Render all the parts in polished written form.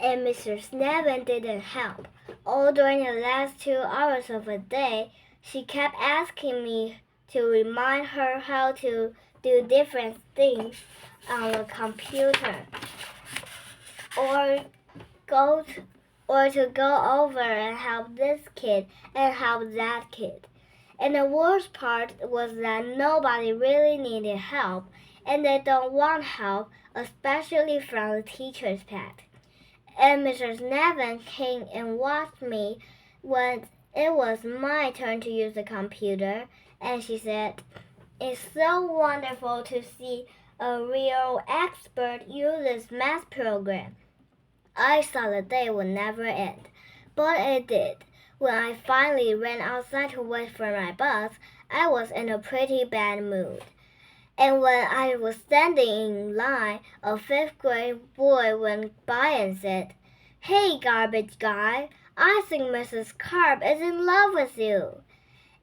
and Mrs. Nevin didn't help. All during the last 2 hours of the day, she kept asking me to remind her how to do different things on the computer, or to go over and help this kid and help that kid. And the worst part was that nobody really needed help, and they don't want help, especially from the teacher's pet. And Mrs. Nevin came and watched me when it was my turn to use the computer, and she said, "It's so wonderful to see a real expert use this math program." I thought the day would never end, but it did. When I finally ran outside to wait for my bus, I was in a pretty bad mood. And when I was standing in line, a fifth-grade boy went by and said, "Hey, garbage guy, I think Mrs. Carp is in love with you."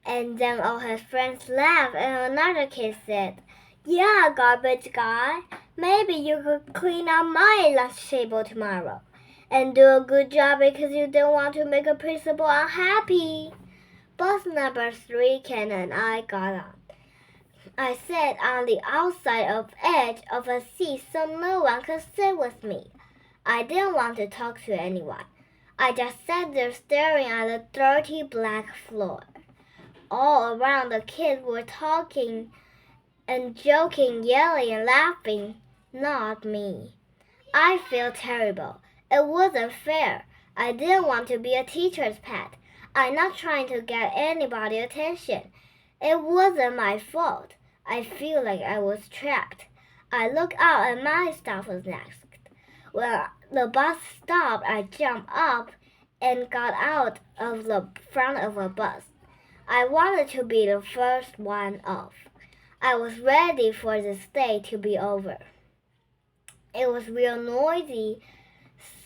And then all his friends laughed, and another kid said, "Yeah, garbage guy, maybe you could clean up my lunch table tomorrow and do a good job because you don't want to make a principal unhappy." Bus number 3, Ken and I got on. I sat on the outside edge of a seat so no one could sit with me. I didn't want to talk to anyone. I just sat there staring at the dirty black floor. All around, the kids were talking and joking, yelling and laughing. Not me. I felt terrible. It wasn't fair. I didn't want to be a teacher's pet. I'm not trying to get anybody's attention. It wasn't my fault. I feel like I was trapped. I looked out and my stop was next. When the bus stopped, I jumped up and got out of the front of a bus. I wanted to be the first one off. I was ready for this day to be over. It was real noisy,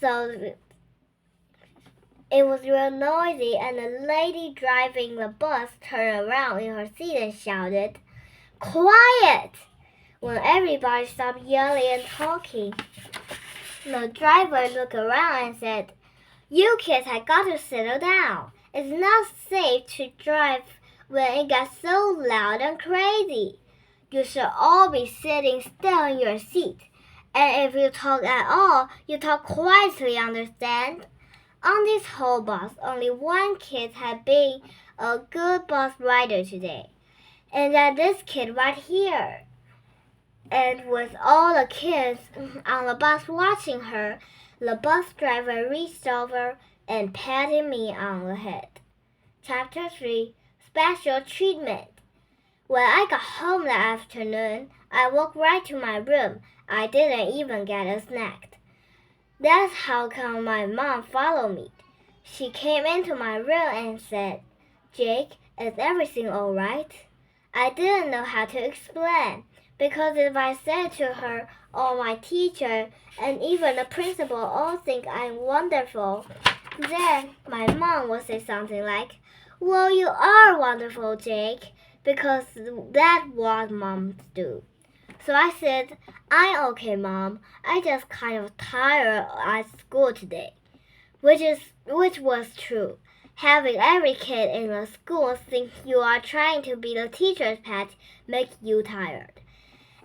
and the lady driving the bus turned around in her seat and shouted, "Quiet!" When everybody stopped yelling and talking, the driver looked around and said, "You kids have got to settle down. It's not safe to drive when it gets so loud and crazy. You should all be sitting still in your seat. And if you talk at all, you talk quietly, understand?" On this whole bus, only one kid had been a good bus rider today, and that's this kid right here. And with all the kids on the bus watching her, the bus driver reached over and patted me on the head. Chapter 3, Special Treatment. When I got home that afternoon, I walked right to my room. I didn't even get a snack. That's how come my mom followed me. She came into my room and said, "Jake, is everything all right?" I didn't know how to explain, because if I said to her, "Oh, my teacher and even the principal all think I'm wonderful," then my mom would say something like, "Well, you are wonderful, Jake," because that's what moms do. So I said, "I'm okay, Mom. I just kind of tired at school today," which was true. Having every kid in the school think you are trying to be the teacher's pet makes you tired.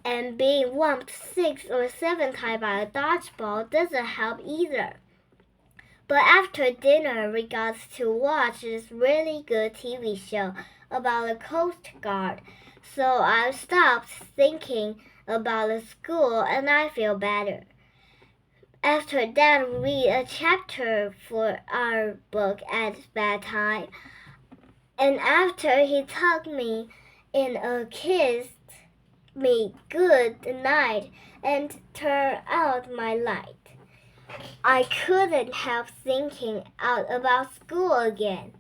And being whumped 6 or 7 times by a dodgeball doesn't help either. But after dinner, we got to watch this really good TV show about the Coast Guard, so I stopped thinking about the school and I feel better. After that, read a chapter for our book at bedtime, and after he tucked me in a kissed me good night and turned out my light, I couldn't help thinking out about school again.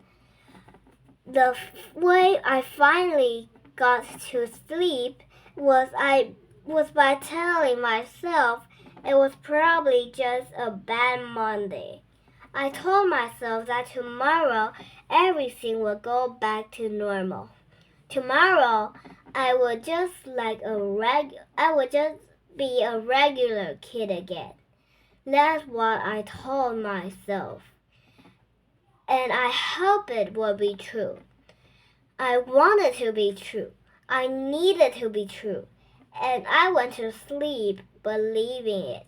The way I finally got to sleep was by telling myself it was probably just a bad Monday. I told myself that tomorrow everything would go back to normal. Tomorrow I would just be a regular kid again. That's what I told myself. And I hope it will be true. I wanted to be true. I needed to be true. And I went to sleep believing it.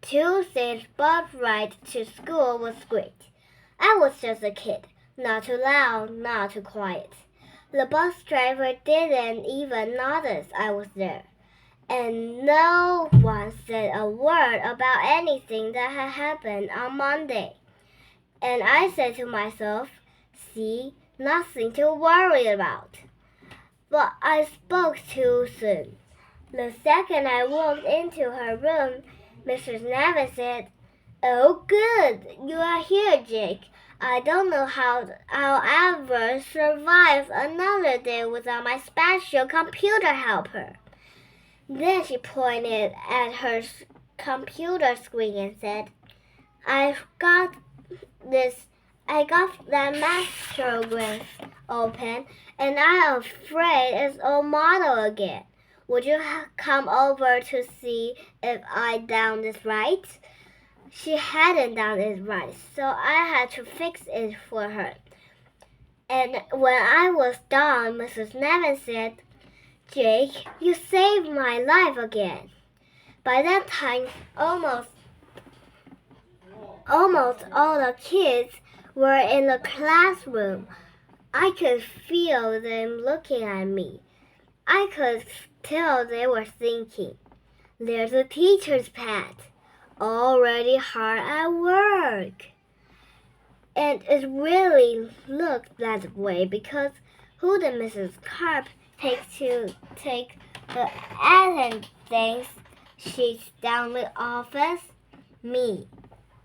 Tuesday's bus ride to school was great. I was just a kid, not too loud, not too quiet. The bus driver didn't even notice I was there. And no one said a word about anything that had happened on Monday. And I said to myself, see, nothing to worry about. But I spoke too soon. The second I walked into her room, Mrs. Nevin said, "Oh, good, you are here, Jake. I don't know how I'll ever survive another day without my special computer helper." Then she pointed at her computer screen and said, I got that mastergram open, and I'm afraid it's old model again. Would you come over to see if I done this right? She hadn't done it right, so I had to fix it for her. And when I was done, Mrs. Nevin said, Jake, you saved my life again. By that time, almost all the kids were in the classroom. I could feel them looking at me. I could tell they were thinking, there's a teacher's pet, already hard at work. And it really looked that way because who did Mrs. Carp take the attendance sheets down the office? Me.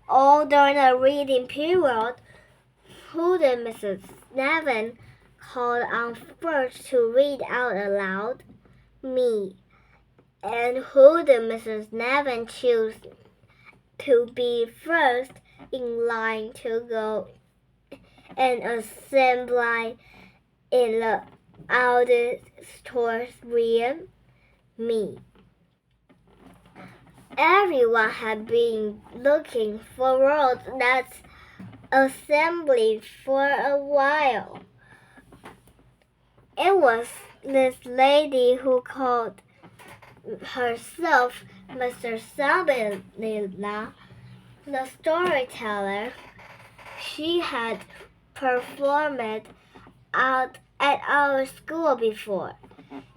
All during the reading period, who did Mrs. Nevin call on first to read out aloud? Me. And who did Mrs. Nevin choose to be first in line to go and assembly in the auditorium? Me. Everyone had been looking forward to that assembly for a while. It was this lady who called herself Mr. Sabina, the storyteller. She had performed out at our school before,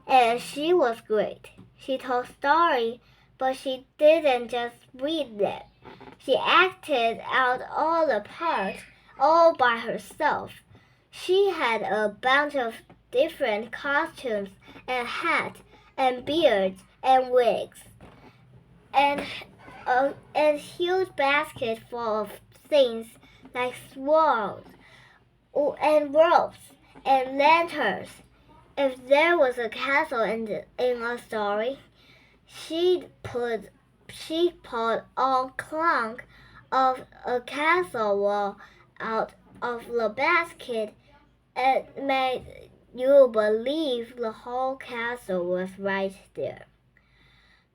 and she was great. She told stories, but she didn't just read them. She acted out all the parts all by herself. She had a bunch of different costumes and hats and beards and wigs, and a huge basket full of things like swords and ropes and lanterns. If there was a castle in a story, she pulled all clunk of a castle wall out of the basket and made you believe the whole castle was right there.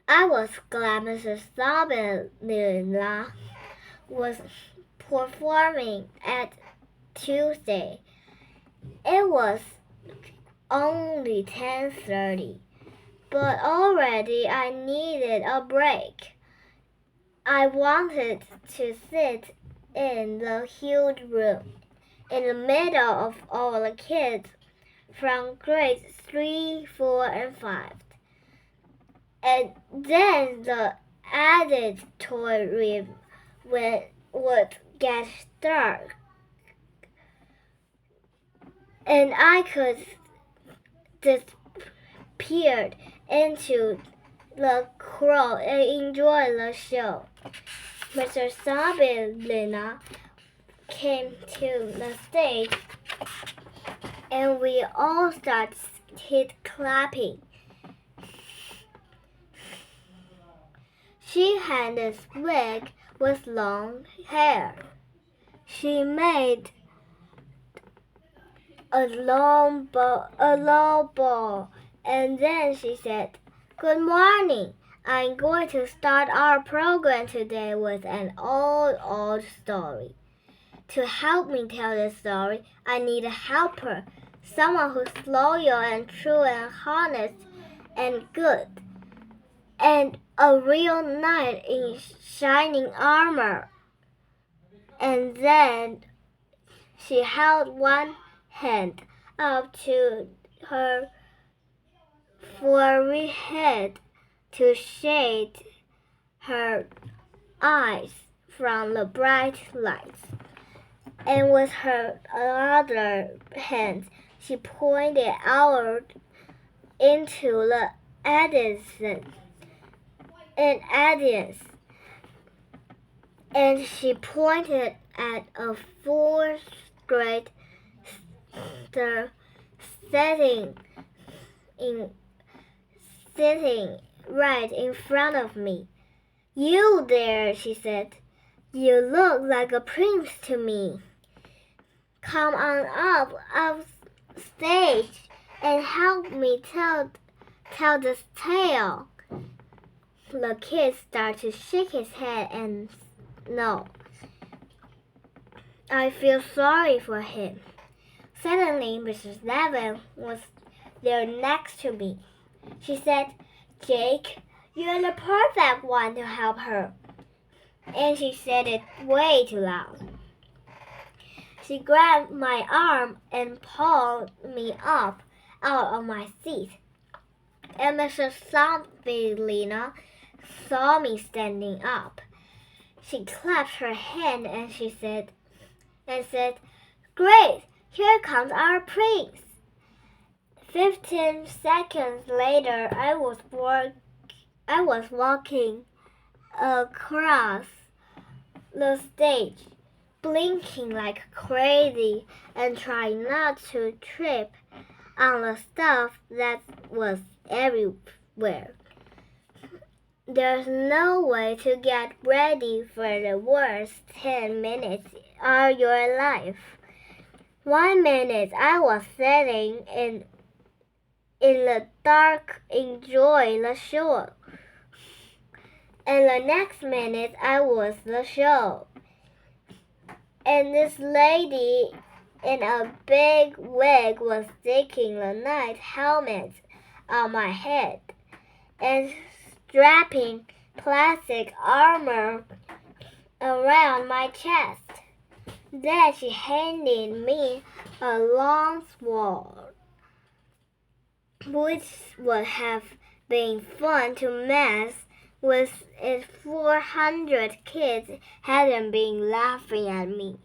I was glad Mrs. Sabina was performing at Tuesday. It was only 10:30, but already I needed a break. I wanted to sit in the huge room in the middle of all the kids from grades 3, 4, and 5. And then the auditorium would get dark, and I could disappear into the crowd and enjoy the show. Mr. Sabina came to the stage, and we all started clapping. She had this wig with long hair. She made a long bow, and then she said, "Good morning. I'm going to start our program today with an old story. To help me tell this story, I need a helper, someone who's loyal and true and honest and good, and a real knight in shining armor. And then she held one hand up to her forehead to shade her eyes from the bright lights. And with her other hand, she pointed out into the audience, and she pointed at a fourth grade sitting right in front of me. You there, she said. You look like a prince to me. Come on up stage and help me tell this tale. The kid started to shake his head and no. I feel sorry for him. Suddenly, Mrs. Neville was there next to me. She said, Jake, you're the perfect one to help her. And she said it way too loud. She grabbed my arm and pulled me up out of my seat. And Mrs. Thumbelina saw me standing up. She clapped her hand and she said, Great, here comes our prince. 15 seconds later, I was walking across the stage, blinking like crazy and trying not to trip on the stuff that was everywhere. There's no way to get ready for the worst 10 minutes of your life. 1 minute I was sitting in the dark enjoying the show. And the next minute I was the show. And this lady in a big wig was sticking the knight helmet on my head and strapping plastic armor around my chest. Then she handed me a long sword, which would have been fun to mess with if 400 kids hadn't been laughing at me.